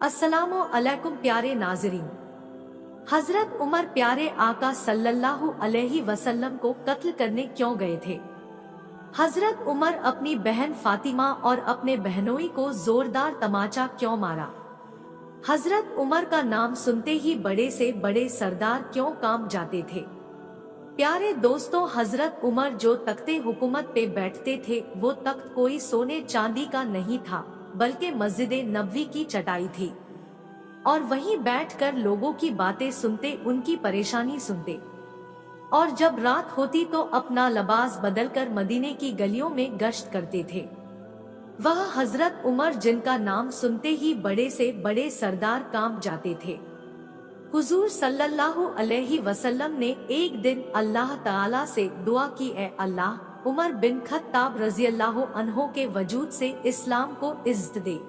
अस्सलामु अलैकुम प्यारे नाज़रीन। हजरत उमर प्यारे आका सल्लल्लाहु अलैहि वसल्लम को कत्ल करने क्यों गए थे? हजरत उमर अपनी बहन फातिमा और अपने बहनोई को जोरदार तमाचा क्यों मारा? हजरत उमर का नाम सुनते ही बड़े से बड़े सरदार क्यों कांप जाते थे? प्यारे दोस्तों, हजरत उमर जो तख्ते हुकूमत पे बैठते थे वो तख्त कोई सोने चांदी का नहीं था, बल्कि मस्जिद नबवी की चटाई थी। और वहीं बैठकर लोगों की बातें सुनते, उनकी परेशानी सुनते। और जब रात होती तो अपना लिबास बदलकर मदीने की गलियों में गश्त करते थे। वह हजरत उमर जिनका नाम सुनते ही बड़े से बड़े सरदार कांप जाते थे। हुजूर सल्लल्लाहु अलैहि वसल्लम ने एक दिन अल्लाह ताला से दुआ की, ए अल्लाह, उमर बिन खत्ताब रज़ियल्लाहु अन्हो के वजूद से इस्लाम को इज्जत दे।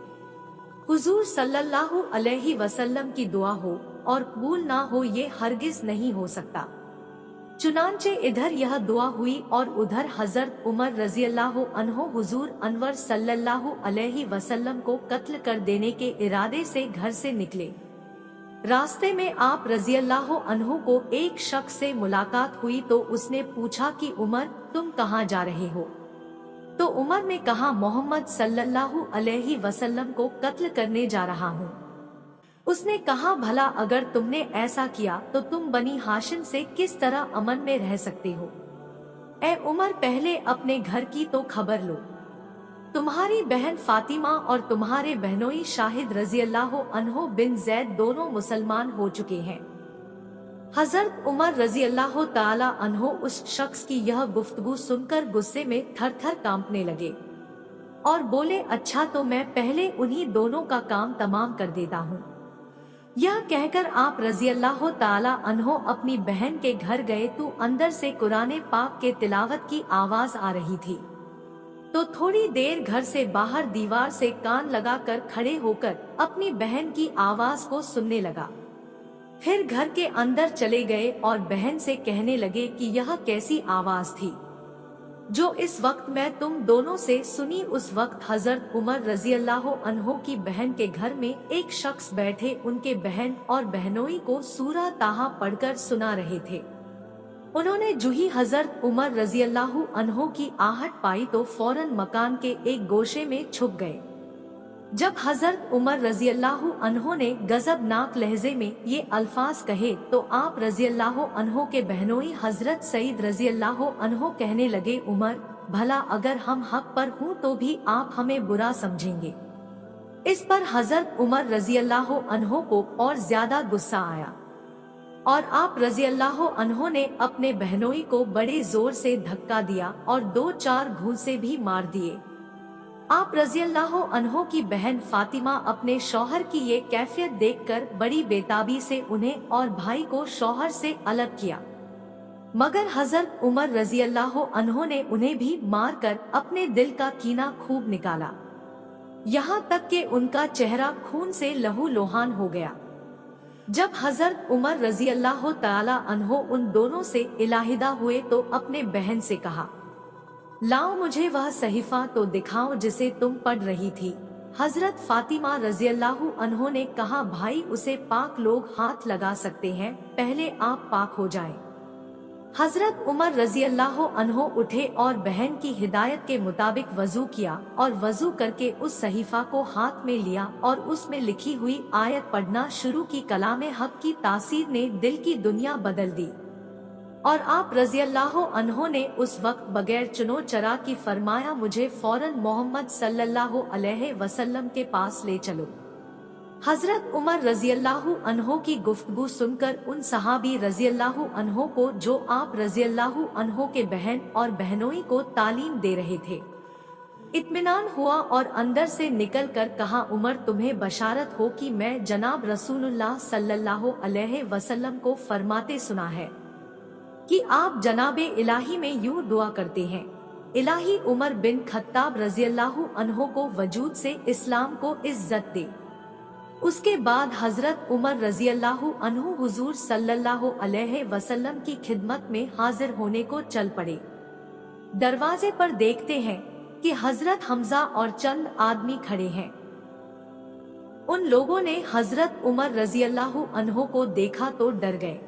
हुजूर सल्लल्लाहु अलैहि वसल्लम की दुआ हो और कबूल ना हो ये हरगिज नहीं हो सकता। चुनांचे इधर यह दुआ हुई और उधर हजरत उमर रज़ियल्लाहु अन्हो हुजूर अनवर सल्लल्लाहु अलैहि वसल्लम को कत्ल कर देने के इरादे से घर से निकले। रास्ते में आप रज़ियल्लाहु अन्हु को एक शख्स से मुलाकात हुई तो उसने पूछा कि उमर, तुम कहाँ जा रहे हो? तो उमर ने कहा, मोहम्मद सल्लल्लाहु अलैहि वसल्लम को कत्ल करने जा रहा हूँ। उसने कहा, भला अगर तुमने ऐसा किया तो तुम बनी हाशिम से किस तरह अमन में रह सकते हो? ए उमर, पहले अपने घर की तो खबर लो। तुम्हारी बहन फातिमा और तुम्हारे बहनोई शाहिद रज़ियल्लाहु अन्हो बिन जैद दोनों मुसलमान हो चुके हैं। हजरत उमर रज़ियल्लाहु ताला अन्हो उस शख्स की यह गुफ्तगू सुनकर गुस्से में थर-थर कांपने लगे और बोले, अच्छा तो मैं पहले उन्हीं दोनों का काम तमाम कर देता हूँ। यह कहकर आप रज़ियल्लाहु ताला अन्हो अपनी बहन के घर गए तो अंदर से कुरान पाक के तिलावत की आवाज आ रही थी। तो थोड़ी देर घर से बाहर दीवार से कान लगाकर खड़े होकर अपनी बहन की आवाज को सुनने लगा। फिर घर के अंदर चले गए और बहन से कहने लगे कि यह कैसी आवाज थी जो इस वक्त मैं तुम दोनों से सुनी। उस वक्त हजरत उमर रज़ियल्लाहु अन्हो की बहन के घर में एक शख्स बैठे उनके बहन और बहनोई को सूरह ताहा पढ़कर सुना रहे थे। उन्होंने जूही हजरत उमर रज़ियल्लाहु अन्हो की आहट पाई तो फौरन मकान के एक गोशे में छुप गए। जब हजरत उमर रज़ियल्लाहु अन्हो ने गजबनाक लहजे में ये अल्फाज कहे तो आप रज़ियल्लाहु अन्हो के बहनोई हजरत सईद रज़ियल्लाहु अन्हो कहने लगे, उमर, भला अगर हम हक पर हूँ तो भी आप हमें बुरा समझेंगे। इस पर हजरत उमर रज़ियल्लाहु अन्हो को और ज्यादा गुस्सा आया और आप रज़ियल्लाहु अन्हो ने अपने बहनोई को बड़े जोर से धक्का दिया और 2-4 घूंसे भी मार दिए। आप रज़ियल्लाहु अन्हो की बहन फातिमा अपने शौहर की ये कैफियत देखकर बड़ी बेताबी से उन्हें और भाई को शौहर से अलग किया, मगर हजरत उमर रज़ियल्लाहु अन्हो ने उन्हें भी मारकर अपने दिल का कीना खूब निकाला, यहाँ तक कि उनका चेहरा खून से लहूलुहान हो गया। जब हजरत उमर रज़ियल्लाहु ताला अन्हो उन दोनों से इलाहिदा हुए तो अपने बहन से कहा, लाओ मुझे वह सहीफा तो दिखाओ जिसे तुम पढ़ रही थी। हजरत फातिमा रज़ियल्लाहु अन्हो ने कहा, भाई उसे पाक लोग हाथ लगा सकते हैं, पहले आप पाक हो जाएं। हजरत उमर रज़ियल्लाहु अन्हो उठे और बहन की हिदायत के मुताबिक वजू किया और वजू करके उस सहीफा को हाथ में लिया और उसमें लिखी हुई आयत पढ़ना शुरू की। कलामे हक की तासीर ने दिल की दुनिया बदल दी और आप रज़ियल्लाहु अन्हो ने उस वक्त बगैर चुनो चरा की फरमाया, मुझे फौरन मोहम्मद सल्लल्लाहु अलैहि वसल्लम के पास ले चलो। हजरत उमर रज़ियल्लाहु अन्हो की गुफ्तगू सुनकर उन सहाबी रज़ियल्लाहु अन्हो को जो आप रज़ियल्लाहु अन्हो के बहन और बहनोई को तालीम दे रहे थे इत्मीनान हुआ और अंदर से निकल कर कहा, उमर, तुम्हें बशारत हो कि मैं जनाब रसूलुल्लाह सल्लल्लाहु अलैहि वसल्लम को फरमाते सुना है कि आप जनाबे इलाही में यूं दुआ करते हैं, इलाही उमर बिन खत्ताब रज़ियल्लाहु अन्हो को वजूद से इस्लाम को इज्जत दे। उसके बाद हजरत उमर रज़ियल्लाहु अन्हु हुजूर सल्लल्लाहु अलैहि वसल्लम की खिदमत में हाजिर होने को चल पड़े। दरवाजे पर देखते हैं कि हजरत हमजा और चंद आदमी खड़े हैं। उन लोगों ने हजरत उमर रज़ियल्लाहु अन्हो को देखा तो डर गए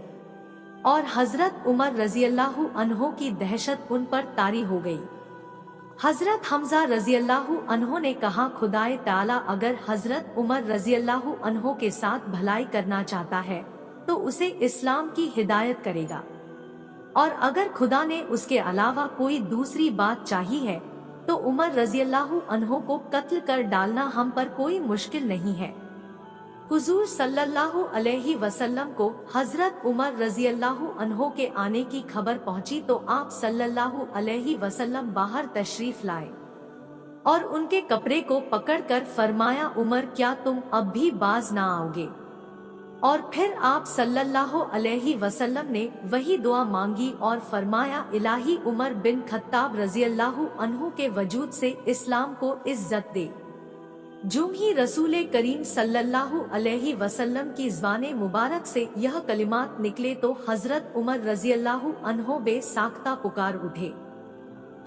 और हजरत उमर रज़ियल्लाहु अन्हो की दहशत उन पर तारी हो गई। हजरत हमजा रज़ियल्लाहु अन्हो ने कहा, खुदाए ताला अगर हजरत उमर रज़ियल्लाहु अन्हो के साथ भलाई करना चाहता है तो उसे इस्लाम की हिदायत करेगा, और अगर खुदा ने उसके अलावा कोई दूसरी बात चाही है तो उमर रज़ियल्लाहु अन्हो को कत्ल कर डालना हम पर कोई मुश्किल नहीं है। हुजूर सल्लल्लाहु अलैहि वसल्लम को हजरत उमर रज़ियल्लाहु अन्हो के आने की खबर पहुंची तो आप सल्लल्लाहु अलैहि वसल्लम बाहर तशरीफ लाए और उनके कपड़े को पकड़कर फरमाया, उमर क्या तुम अब भी बाज ना आओगे? और फिर आप सल्लल्लाहु अलैहि वसल्लम ने वही दुआ मांगी और फरमाया, इलाही उमर बिन खत्ताब रज़ियल्लाहु अन्हु के वजूद से इस्लाम को इज्जत दे। जो ही रसूल करीम सल्लल्लाहु अलैहि वसल्लम की ज़बान मुबारक से यह कलिमात निकले तो हजरत उमर रज़ियल्लाहु अन्हो बेसाख्ता पुकार उठे।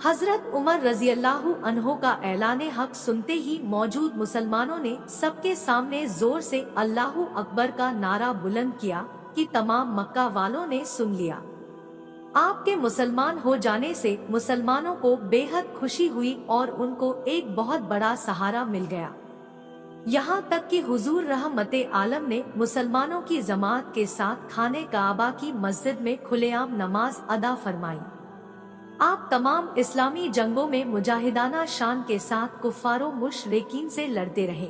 हजरत उमर रज़ियल्लाहु अन्हो का ऐलाने हक सुनते ही मौजूद मुसलमानों ने सबके सामने जोर से अल्लाहु अकबर का नारा बुलंद किया कि तमाम मक्का वालों ने सुन लिया। आपके मुसलमान हो जाने से मुसलमानों को बेहद खुशी हुई और उनको एक बहुत बड़ा सहारा मिल गया। यहाँ तक कि हुजूर रहमते आलम ने मुसलमानों की जमात के साथ खाने काबा की मस्जिद में खुलेआम नमाज अदा फरमाई। आप तमाम इस्लामी जंगों में मुजाहिदाना शान के साथ कुफारो मुशरिकीन से लड़ते रहे।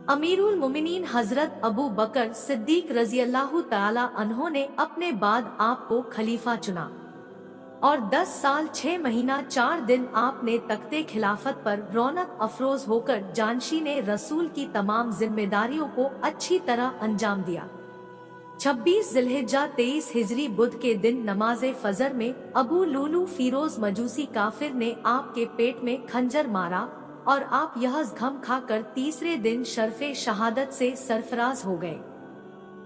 अमीरुल मोमिनीन हजरत अबू बकर सिद्दीक रज़ियल्लाहु ताला अन्हो ने अपने बाद आपको खलीफा चुना और 10 साल 6 महीना 4 दिन आपने तख्ते खिलाफत पर रौनक अफरोज होकर जानशीन रसूल की तमाम जिम्मेदारियों को अच्छी तरह अंजाम दिया। 26 जिलहिज्जा 23 हिजरी बुध के दिन नमाज फजर में अबू लूलू फिरोज मजूसी काफिर ने आपके पेट में खंजर मारा और आप यह घम खाकर तीसरे दिन शर्फे शहादत से सरफराज हो गए।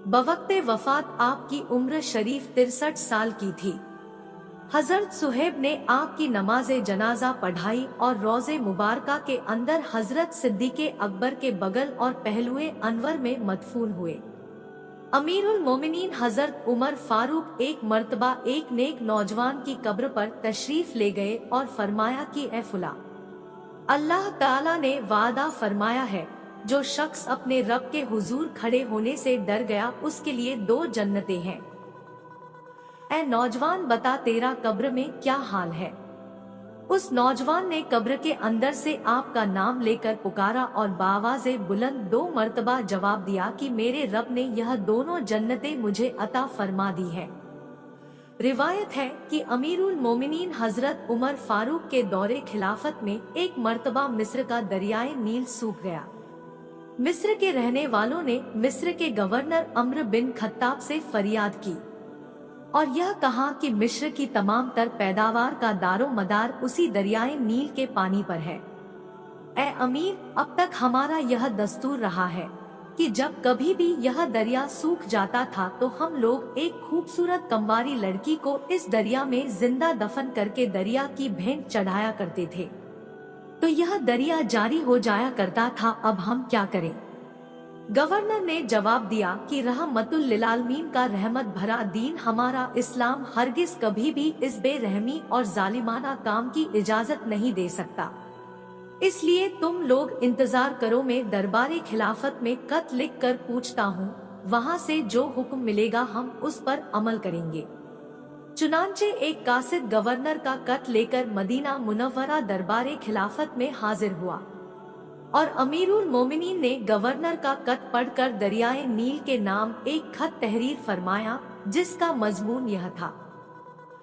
बवक्ते वफात आपकी उम्र शरीफ 63 साल की थी। हजरत सुहेब ने आपकी नमाजे जनाजा पढ़ाई और रोजे मुबारका के अंदर हजरत सिद्दीक़े अकबर के बगल और पहलुए अनवर में मदफून हुए। अमीरुल मोमिनीन हजरत उमर फारूक एक मर्तबा एक नेक नौजवान की कब्र पर तशरीफ ले गए और फरमाया कि ए फुला, अल्लाह ताला ने वादा फरमाया है, जो शख्स अपने रब के हुजूर खड़े होने से डर गया उसके लिए 2 जन्नतें हैं। ए नौजवान बता तेरा कब्र में क्या हाल है? उस नौजवान ने कब्र के अंदर से आपका नाम लेकर पुकारा और बावाज़े बुलंद 2 मर्तबा जवाब दिया कि मेरे रब ने यह दोनों जन्नतें मुझे अता फरमा दी है। रिवायत है कि अमीरुल मोमिनीन हजरत उमर फारूक के दौरे खिलाफत में एक मर्तबा मिस्र का दरियाए नील सूख गया। मिस्र के रहने वालों ने मिस्र के गवर्नर अम्र बिन खत्ताब से फरियाद की और यह कहा कि मिस्र की तमाम तर पैदावार का दारो मदार उसी दरियाए नील के पानी पर है। ए अमीर, अब तक हमारा यह दस्तूर रहा है कि जब कभी भी यह दरिया सूख जाता था तो हम लोग एक खूबसूरत कंवारी लड़की को इस दरिया में जिंदा दफन करके दरिया की भेंट चढ़ाया करते थे, तो यह दरिया जारी हो जाया करता था। अब हम क्या करें? गवर्नर ने जवाब दिया कि रहमतुल लिल आलमीन का रहमत भरा दीन हमारा इस्लाम हरगिज कभी भी इस बेरहमी और जालिमाना काम की इजाजत नहीं दे सकता। इसलिए तुम लोग इंतजार करो, मैं दरबारे खिलाफत में खत लिख कर पूछता हूँ, वहाँ से जो हुक्म मिलेगा हम उस पर अमल करेंगे। चुनांचे एक कासिद गवर्नर का खत लेकर मदीना मुनव्वरा दरबारे खिलाफत में हाजिर हुआ और अमीरुल मोमिनीन ने गवर्नर का खत पढ़कर दरियाए नील के नाम एक खत तहरीर फरमाया, जिसका मजमून यह था,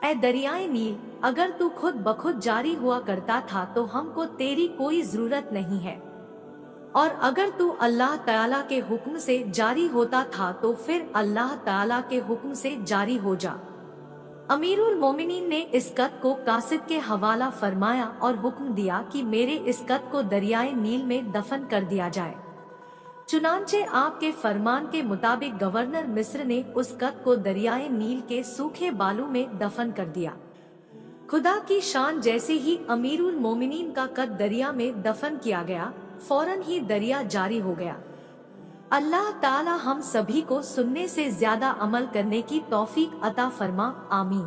ऐ दरियाए नील, अगर तू खुद बखुद जारी हुआ करता था तो हमको तेरी कोई जरूरत नहीं है, और अगर तू अल्लाह ताला के हुक्म से जारी होता था तो फिर अल्लाह ताला के हुक्म से जारी हो जा। अमीरुल मोमिनीन ने इस खत को कासिद के हवाला फरमाया और हुक्म दिया कि मेरे इस खत को दरियाए नील में दफन कर दिया जाए। चुनांचे आपके फरमान के मुताबिक गवर्नर मिस्र ने उस खत को दरियाए नील के सूखे बालू में दफन कर दिया। खुदा की शान, जैसे ही अमीरुल मोमिनीन का खत दरिया में दफन किया गया, फौरन ही दरिया जारी हो गया। अल्लाह ताला हम सभी को सुनने से ज्यादा अमल करने की तौफीक अता फरमा, आमीन।